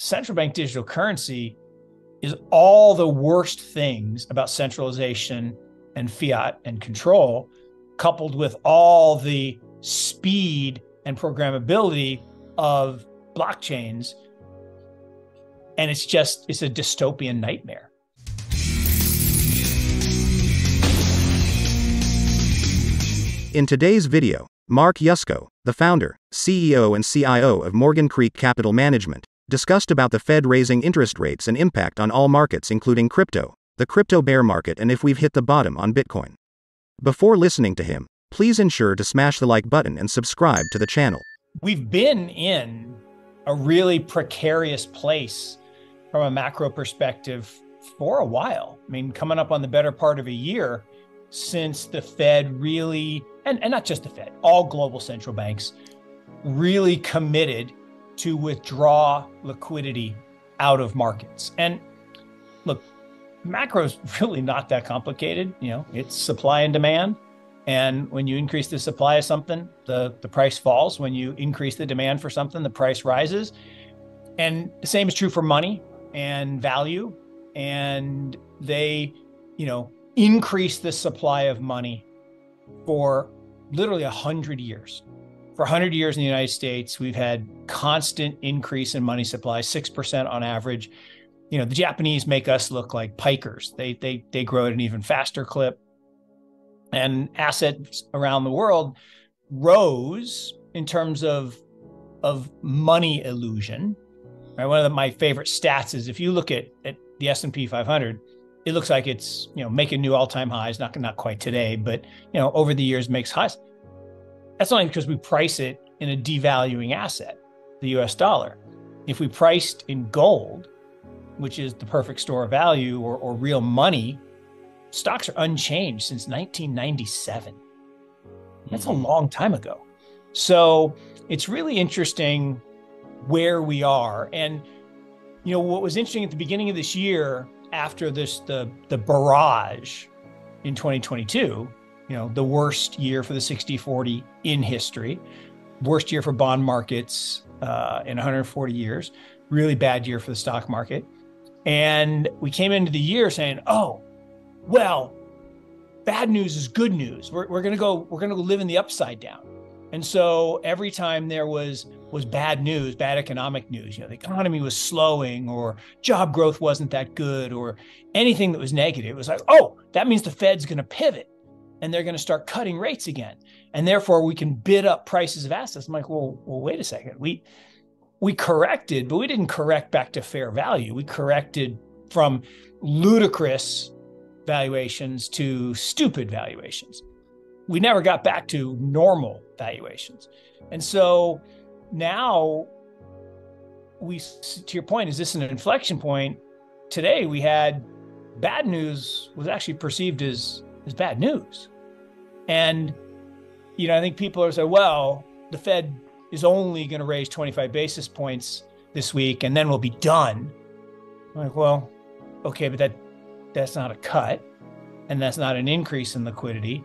central bank digital currency is all the worst things about centralization and fiat and control, coupled with all the speed and programmability of blockchains. And it's a dystopian nightmare. In today's video, Mark Yusko, the founder, CEO and CIO of Morgan Creek Capital Management, discussed about the Fed raising interest rates and impact on all markets including crypto, the crypto bear market, and if we've hit the bottom on Bitcoin. Before listening to him, please ensure to smash the like button and subscribe to the channel. We've been in a really precarious place from a macro perspective for a while. I mean, coming up on the better part of a year since the Fed really, and not just the Fed, all global central banks really committed to withdraw liquidity out of markets. And look, macro is really not that complicated. It's supply and demand. And when you increase the supply of something, the price falls. When you increase the demand for something, the price rises. And the same is true for money and value. And they, increase the supply of money for literally 100 years. For 100 years in the United States, we've had constant increase in money supply, 6% on average. The Japanese make us look like pikers. They grow at an even faster clip. And assets around the world rose in terms of money illusion. Right? One of my favorite stats is if you look at the S&P 500, it looks like it's making new all-time highs. Not quite today, but over the years makes highs. That's only because we price it in a devaluing asset, the US dollar. If we priced in gold, which is the perfect store of value or real money, stocks are unchanged since 1997. That's a long time ago. So it's really interesting where we are. And, what was interesting at the beginning of this year, after the barrage in 2022, the worst year for the 60-40 in history, worst year for bond markets in 140 years, really bad year for the stock market. And we came into the year saying, oh, well, bad news is good news. We're going to go live in the upside down. And so every time there was bad news, bad economic news, the economy was slowing or job growth wasn't that good or anything that was negative, it was like, oh, that means the Fed's going to pivot and they're going to start cutting rates again. And therefore we can bid up prices of assets. I'm like, well, wait a second. We corrected, but we didn't correct back to fair value. We corrected from ludicrous valuations to stupid valuations. We never got back to normal valuations. And so now to your point, is this an inflection point? Today we had bad news was actually perceived as bad news. And, I think people are saying, well, the Fed is only going to raise 25 basis points this week and then we'll be done. I'm like, well, okay, but that's not a cut and that's not an increase in liquidity.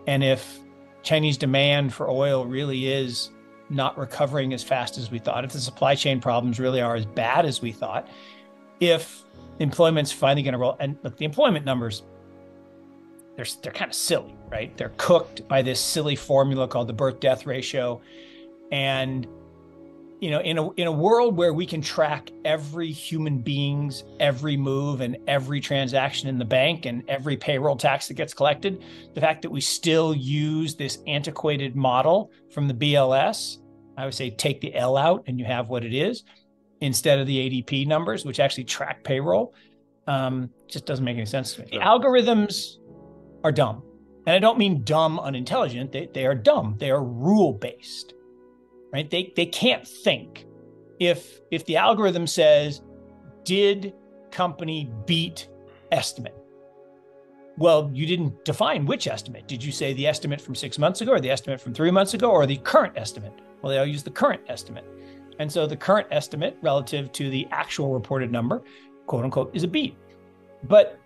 And if Chinese demand for oil really is not recovering as fast as we thought, if the supply chain problems really are as bad as we thought, if employment's finally going to roll, and look, the employment numbers, they're kind of silly, right? They're cooked by this silly formula called the birth-death ratio. And in a world where we can track every human being's every move and every transaction in the bank and every payroll tax that gets collected, the fact that we still use this antiquated model from the BLS, I would say take the L out and you have what it is, instead of the ADP numbers, which actually track payroll, just doesn't make any sense to me. The algorithms are dumb. And I don't mean dumb unintelligent. They are dumb. They are rule-based. Right? They can't think. If the algorithm says, did company beat estimate? Well, you didn't define which estimate. Did you say the estimate from 6 months ago or the estimate from 3 months ago or the current estimate? Well, they all use the current estimate. And so the current estimate relative to the actual reported number, quote unquote, is a beat. But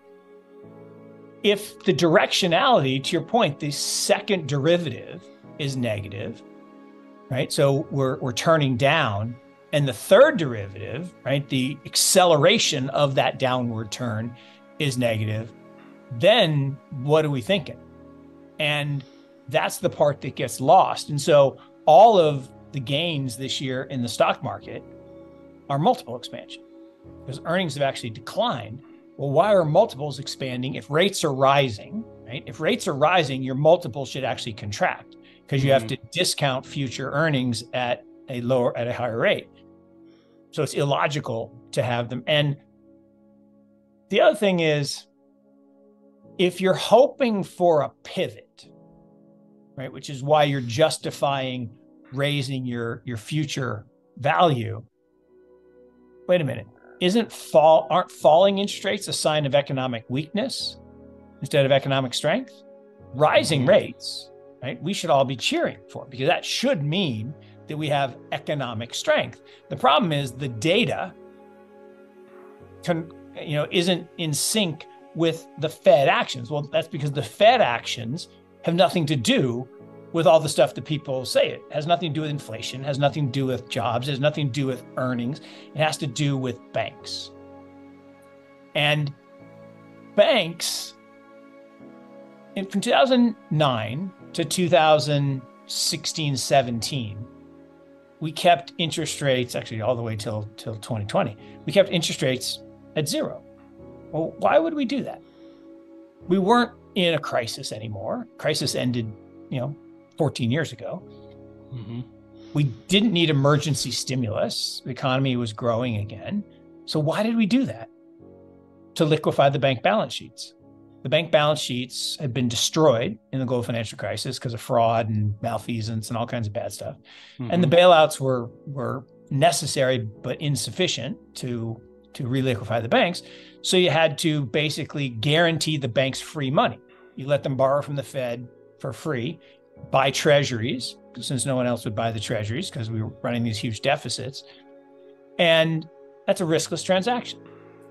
if the directionality, to your point, the second derivative is negative, right? So we're turning down, and the third derivative, right, the acceleration of that downward turn is negative, then what are we thinking? And that's the part that gets lost. And so all of the gains this year in the stock market are multiple expansion because earnings have actually declined. Well, why are multiples expanding if rates are rising, right? If rates are rising, your multiple should actually contract because you have to discount future earnings at a higher rate. So it's illogical to have them. And the other thing is, if you're hoping for a pivot, right, which is why you're justifying raising your future value, wait a minute, aren't falling interest rates a sign of economic weakness instead of economic strength? Rising rates, right, we should all be cheering for, because that should mean that we have economic strength. The problem is the data isn't in sync with the Fed actions. Well, that's because the Fed actions have nothing to do with all the stuff that people say. It has nothing to do with inflation, has nothing to do with jobs, it has nothing to do with earnings. It has to do with banks. And banks, from 2009 to 2016, 17, we kept interest rates, actually all the way till 2020, we kept interest rates at zero. Well, why would we do that? We weren't in a crisis anymore. Crisis ended, 14 years ago. We didn't need emergency stimulus. The economy was growing again. So why did we do that? To liquefy the bank balance sheets. The bank balance sheets had been destroyed in the global financial crisis because of fraud and malfeasance and all kinds of bad stuff. And the bailouts were necessary but insufficient to re-liquefy the banks. So you had to basically guarantee the banks free money. You let them borrow from the Fed for free, buy treasuries, since no one else would buy the treasuries because we were running these huge deficits. And that's a riskless transaction.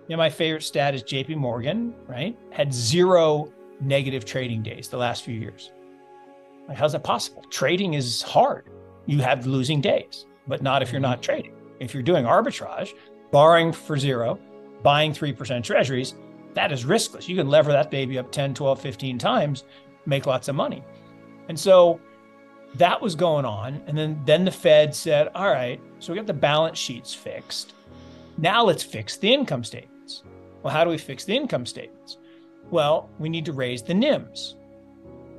My favorite stat is JP Morgan, right, had 0 negative trading days the last few years. Like, how's that possible? Trading is hard. You have losing days, but not if you're not trading. If you're doing arbitrage, borrowing for 0, buying 3% treasuries, that is riskless. You can lever that baby up 10, 12, 15 times, make lots of money. And so that was going on. And then the Fed said, all right, so we got the balance sheets fixed. Now let's fix the income statements. Well, how do we fix the income statements? Well, we need to raise the NIMs.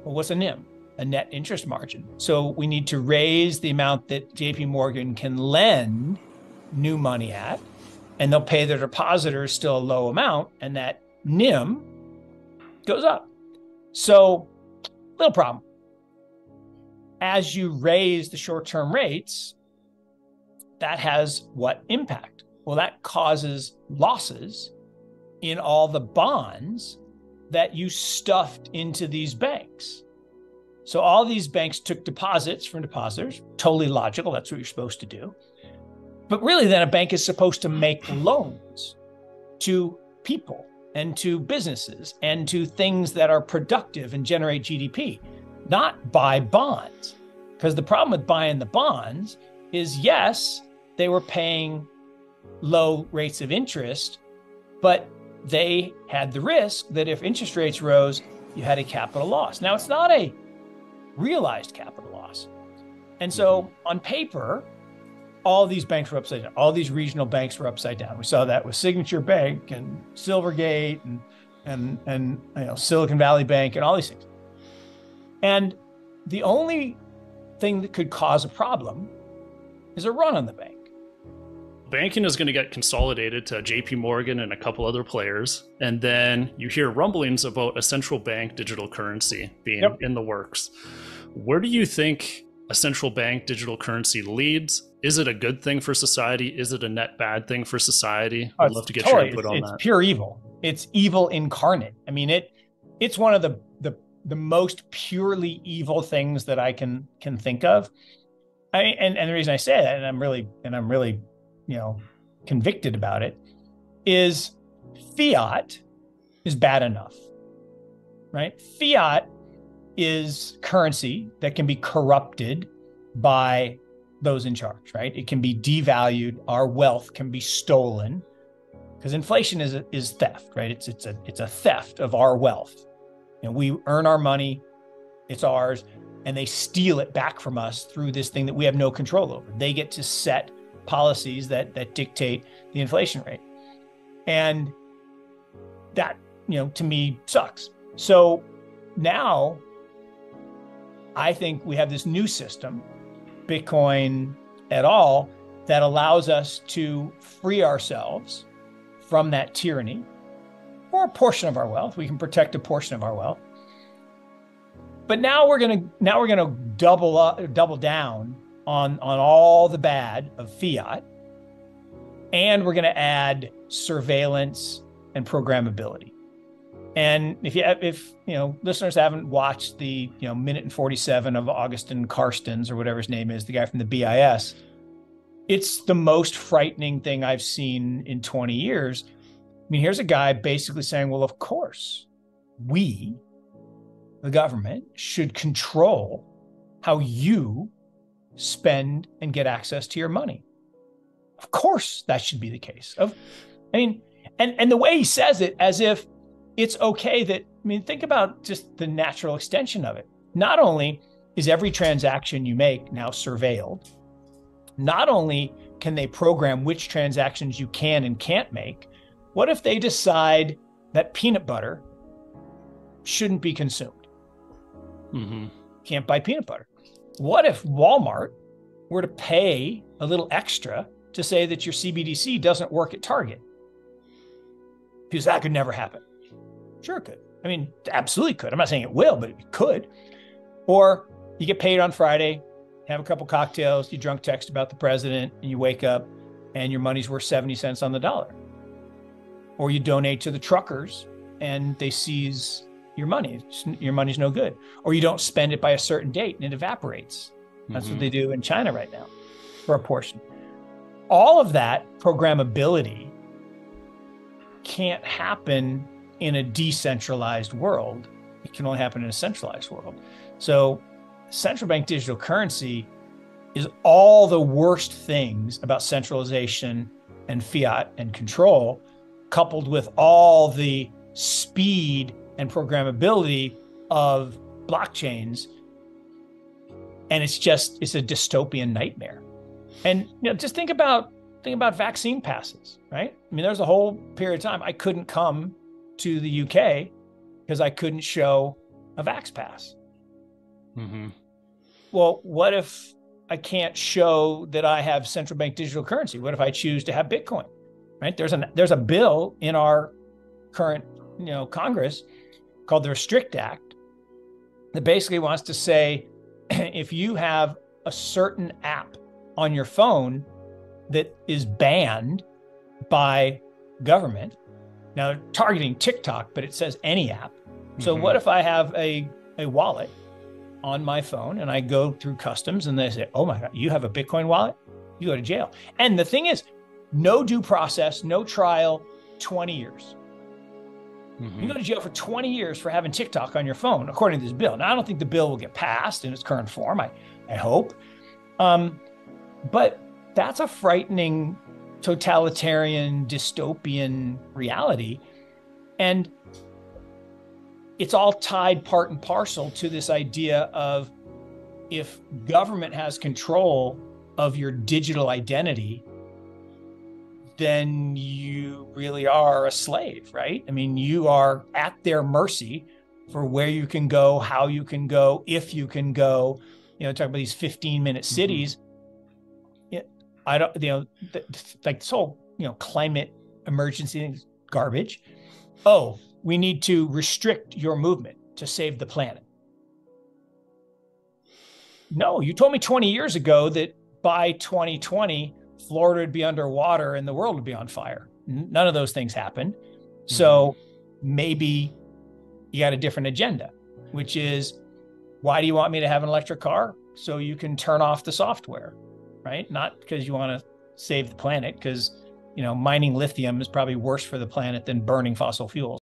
Well, what's a NIM? A net interest margin. So we need to raise the amount that JP Morgan can lend new money at, and they'll pay their depositors still a low amount, and that NIM goes up. So, little problem. As you raise the short-term rates, that has what impact? Well, that causes losses in all the bonds that you stuffed into these banks. So all these banks took deposits from depositors, totally logical, that's what you're supposed to do. But really then a bank is supposed to make loans to people and to businesses and to things that are productive and generate GDP, not buy bonds. Because the problem with buying the bonds is, yes, they were paying low rates of interest, but they had the risk that if interest rates rose, you had a capital loss. Now, it's not a realized capital loss. And so on paper, all these banks were upside down. All these regional banks were upside down. We saw that with Signature Bank and Silvergate and Silicon Valley Bank and all these things. And the only thing that could cause a problem is a run on the bank. Banking is going to get consolidated to JP Morgan and a couple other players. And then you hear rumblings about a central bank digital currency being in the works. Where do you think a central bank digital currency leads? Is it a good thing for society? Is it a net bad thing for society? I'd love to get your input on that. It's pure evil. It's evil incarnate. I mean, it's one of the most purely evil things that I can think of. And the reason I say that, and I'm really convicted about it, is fiat is bad enough, right? Fiat is currency that can be corrupted by those in charge, right? It can be devalued. Our wealth can be stolen, because inflation is theft, right? It's a theft of our wealth. We earn our money, it's ours, and they steal it back from us through this thing that we have no control over. They get to set policies that dictate the inflation rate. And that, to me, sucks. So now I think we have this new system, Bitcoin et al., that allows us to free ourselves from that tyranny, or a portion of our wealth. We can protect a portion of our wealth. But now we're gonna double down on all the bad of fiat, and we're gonna add surveillance and programmability. And if listeners haven't watched the minute and 47 of Augustin Carstens, or whatever his name is, the guy from the BIS, it's the most frightening thing I've seen in 20 years. I mean, here's a guy basically saying, well, of course, we, the government, should control how you spend and get access to your money. Of course, that should be the case. And the way he says it, as if it's okay that, think about just the natural extension of it. Not only is every transaction you make now surveilled, not only can they program which transactions you can and can't make, what if they decide that peanut butter shouldn't be consumed? Mm-hmm. Can't buy peanut butter. What if Walmart were to pay a little extra to say that your CBDC doesn't work at Target? Because that could never happen. Sure it could. Absolutely could. I'm not saying it will, but it could. Or you get paid on Friday, have a couple cocktails, you drunk text about the president, and you wake up and your money's worth 70 cents on the dollar. Or you donate to the truckers and they seize your money. Your money's no good. Or you don't spend it by a certain date and it evaporates. That's what they do in China right now for a portion. All of that programmability can't happen in a decentralized world. It can only happen in a centralized world. So central bank digital currency is all the worst things about centralization and fiat and control, coupled with all the speed and programmability of blockchains. And it's a dystopian nightmare. And just think about vaccine passes, right? There's a whole period of time I couldn't come to the UK because I couldn't show a Vax pass. Mm-hmm. Well, what if I can't show that I have central bank digital currency? What if I choose to have Bitcoin? Right? There's a bill in our current Congress called the Restrict Act that basically wants to say, if you have a certain app on your phone that is banned by government, now they're targeting TikTok, but it says any app. So what if I have a wallet on my phone and I go through customs and they say, oh my God, you have a Bitcoin wallet? You go to jail. And the thing is, no due process, no trial, 20 years. Mm-hmm. You go to jail for 20 years for having TikTok on your phone, according to this bill. Now, I don't think the bill will get passed in its current form. I hope. But that's a frightening totalitarian dystopian reality. And it's all tied part and parcel to this idea of, if government has control of your digital identity, then you really are a slave, right? You are at their mercy for where you can go, how you can go, if you can go. Talk about these 15-minute cities. I don't, like this whole, climate emergency garbage. Oh, we need to restrict your movement to save the planet. No, you told me 20 years ago that by 2020, Florida would be underwater and the world would be on fire. None of those things happened. So maybe you got a different agenda, which is, why do you want me to have an electric car? So you can turn off the software, right? Not because you want to save the planet, because, mining lithium is probably worse for the planet than burning fossil fuels.